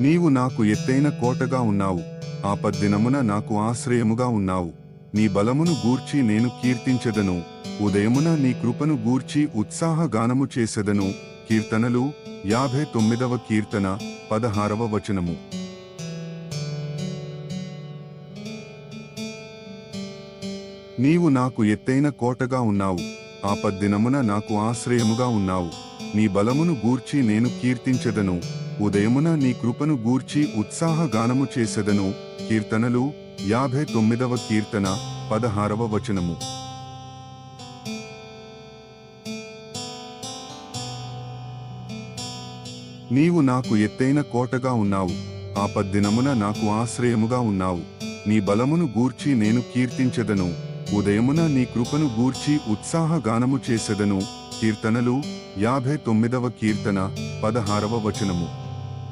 నీవు నాకు ఎత్తైన కోటగా ఉన్నావు, ఆపద్దినమున నాకు ఆశ్రయముగా ఉన్నావు. నీ బలమును గూర్చి నేను కీర్తించెదను, ఉదయమున నీ కృపను గూర్చి ఉత్సాహగానము చేసెదను. కీర్తనలు 59వ కీర్తన 16వ వచనము. నీవు నాకు ఎత్తైన కోటగా ఉన్నావు, ఆపద్దినమున నాకు ఆశ్రయముగా ఉన్నావు. నీ బలమును గూర్చి నేను కీర్తించెదను, ఉదయమున నీ కృపను గూర్చి ఉత్సాహగానము చేసెదను. కీర్తనలు 59వ కీర్తన 16వ వచనము. నీవు నాకు ఎత్తైన కోటగా ఉన్నావు, ఆపద్దినమున నాకు ఆశ్రయముగా ఉన్నావు. నీ బలమును గూర్చి నేను కీర్తించెదను, ఉదయమున నీ కృపను గూర్చి ఉత్సాహగానము చేసెదను. కీర్తనలు 59వ కీర్తన 16వ వచనము.